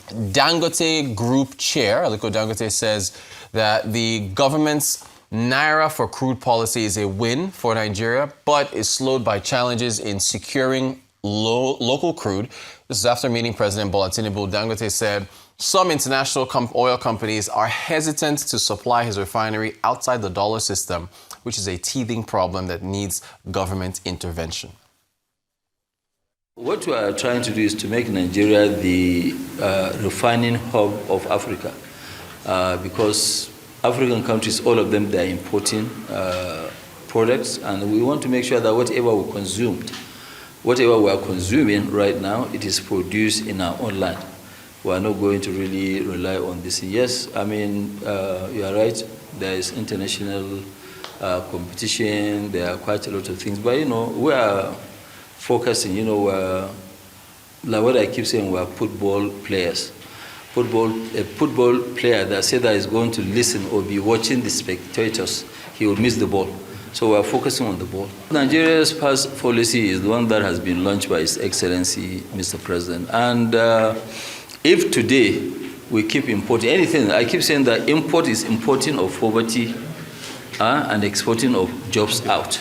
Dangote Group Chair, Aliko Dangote, says that the government's Naira for crude policy is a win for Nigeria, but is slowed by challenges in securing local crude. This is after meeting President Bola Tinubu. Dangote said some international oil companies are hesitant to supply his refinery outside the dollar system, which is a teething problem that needs government intervention. What we are trying to do is to make Nigeria the refining hub of Africa, because African countries, all of them, they are importing products, and we want to make sure that whatever we consumed, whatever we are consuming right now, it is produced in our own land. We are not going to really rely on this. Yes, I mean, you are right, there is international competition, there are quite a lot of things, but we are focusing, like what I keep saying, we are football players. A football player that said that is going to listen or be watching the spectators, he will miss the ball. So we are focusing on the ball. Nigeria's past policy is the one that has been launched by His Excellency, Mr. President. And if today we keep importing anything, I keep saying that import is importing of poverty and exporting of jobs out.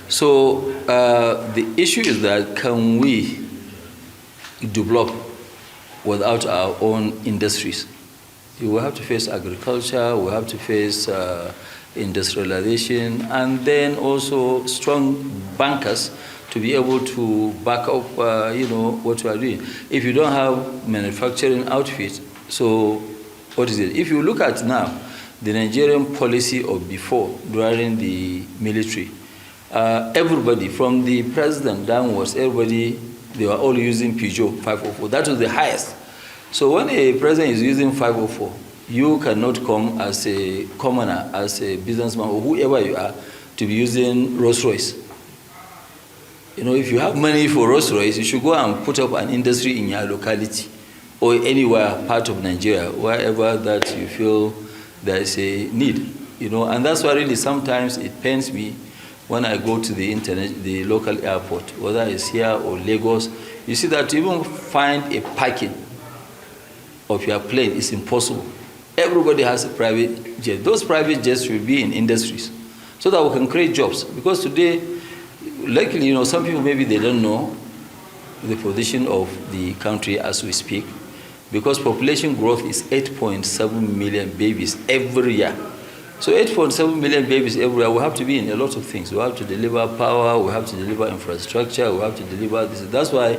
So the issue is that can we develop without our own industries? We will have to face agriculture, we have to face industrialization, and then also strong bankers to be able to back up, what we are doing. If you don't have manufacturing outfit, so what is it? If you look at now, the Nigerian policy of before, during the military, everybody, from the president downwards, everybody, they were all using Peugeot 504. That was the highest. So when a president is using 504, you cannot come as a commoner, as a businessman, or whoever you are, to be using Rolls Royce. If you have money for Rolls Royce, you should go and put up an industry in your locality or anywhere part of Nigeria, wherever that you feel there is a need. And that's why really sometimes it pains me when I go to the local airport, whether it's here or Lagos. You see that to even find a parking of your plane is impossible. Everybody has a private jet. Those private jets should be in industries so that we can create jobs. Because today, luckily, some people maybe they don't know the position of the country as we speak, because population growth is 8.7 million babies every year. So 8.7 million babies every year, we have to be in a lot of things. We have to deliver power, we have to deliver infrastructure, we have to deliver this. That's why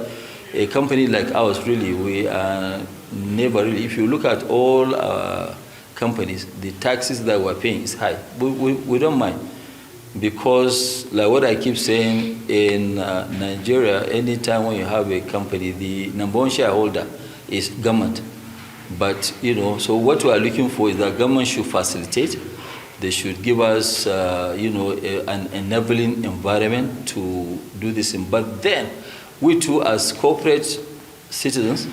a company like ours, really, we are never really, if you look at all our companies, the taxes that we're paying is high. We don't mind, because like what I keep saying, in Nigeria, anytime when you have a company, the number one shareholder is government. But, so what we are looking for is that government should facilitate. They should give us, an enabling environment to do this thing. But then, we too, as corporate citizens,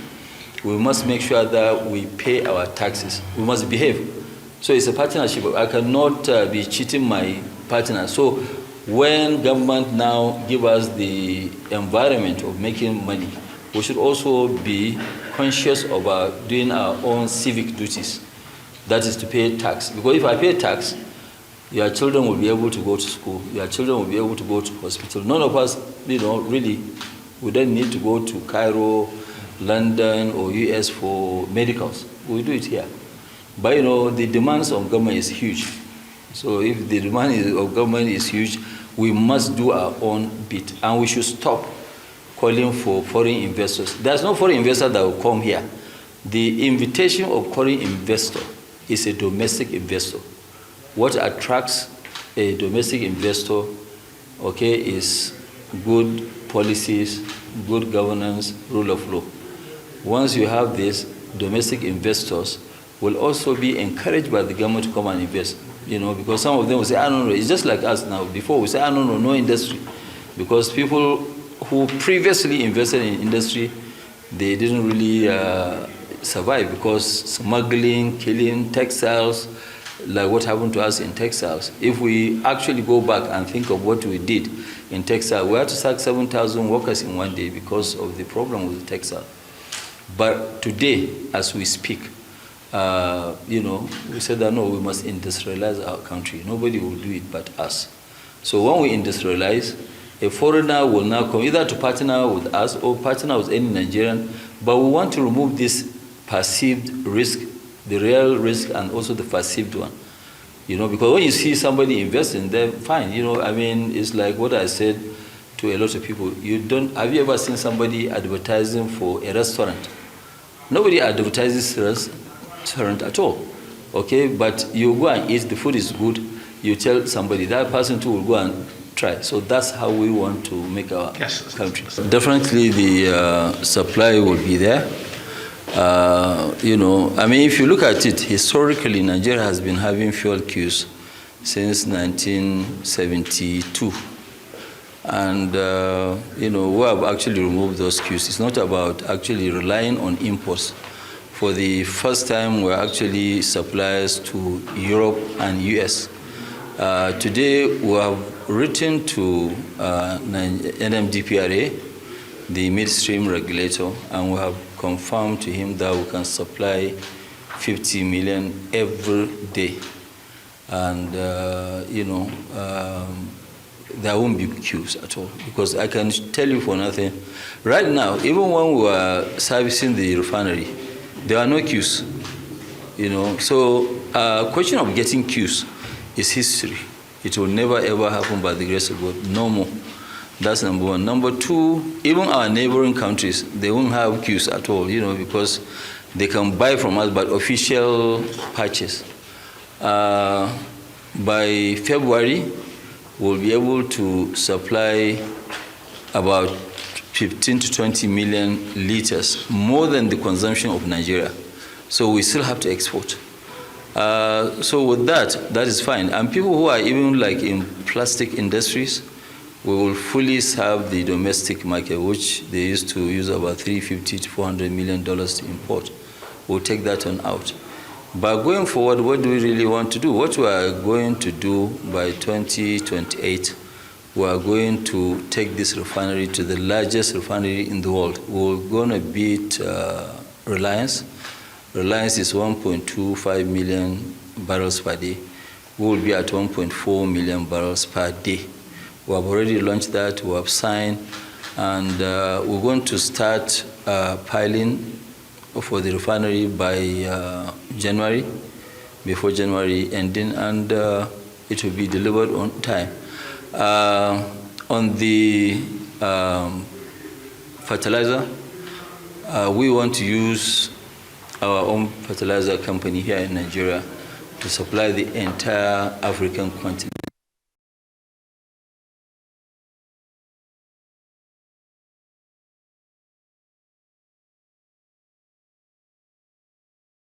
we must make sure that we pay our taxes. We must behave. So it's a partnership. I cannot be cheating my partner. So when government now give us the environment of making money, we should also be conscious about doing our own civic duties. That is to pay tax. Because if I pay tax, your children will be able to go to school. Your children will be able to go to hospital. None of us, really, we don't need to go to Cairo, London, or US for medicals. We do it here. But, the demands of government is huge. So if the demand of government is huge, we must do our own bit. And we should stop calling for foreign investors. There's no foreign investor that will come here. The invitation of foreign investor is a domestic investor. What attracts a domestic investor, is good policies, good governance, rule of law. Once you have this, domestic investors will also be encouraged by the government to come and invest. Because some of them will say, no, it's just like us now. Before we say, no industry. Because people who previously invested in industry, they didn't really survive, because smuggling, killing, textiles, like what happened to us in textiles. If we actually go back and think of what we did in textile, we had to sack 7,000 workers in one day because of the problem with the textile. But today, as we speak, we said that no, we must industrialize our country. Nobody will do it but us. So when we industrialize, a foreigner will now come either to partner with us or partner with any Nigerian, but we want to remove this perceived risk, the real risk, and also the perceived one. Because when you see somebody investing, then fine. It's like what I said to a lot of people. Have you ever seen somebody advertising for a restaurant? Nobody advertises restaurant at all, okay? But you go and eat, the food is good, you tell somebody, that person too will go and try. So that's how we want to make our country. Definitely the supply will be there. If you look at it, historically, Nigeria has been having fuel queues since 1972. And, we have actually removed those queues. It's not about actually relying on imports. For the first time, we're actually suppliers to Europe and US. Today, we have written to NMDPRA, the midstream regulator, and we have confirmed to him that we can supply 50 million every day. And, there won't be queues at all, because I can tell you for nothing. Right now, even when we were servicing the refinery, there are no queues. So question of getting queues is history. It will never ever happen by the grace of God. No more. That's number one. Number two, even our neighboring countries, they won't have queues at all, because they can buy from us by official purchase. By February, we'll be able to supply about 15 to 20 million liters, more than the consumption of Nigeria. So we still have to export. So with that is fine. And people who are even like in plastic industries, we will fully serve the domestic market, which they used to use about $350 to $400 million to import. We'll take that one out. But going forward, what do we really want to do? What we are going to do by 2028, we are going to take this refinery to the largest refinery in the world. We're going to beat Reliance. Reliance is 1.25 million barrels per day. We will be at 1.4 million barrels per day. We have already launched that, we have signed, and we're going to start piling for the refinery by January, before January ending, and it will be delivered on time. On the fertilizer, we want to use our own fertilizer company here in Nigeria to supply the entire African continent.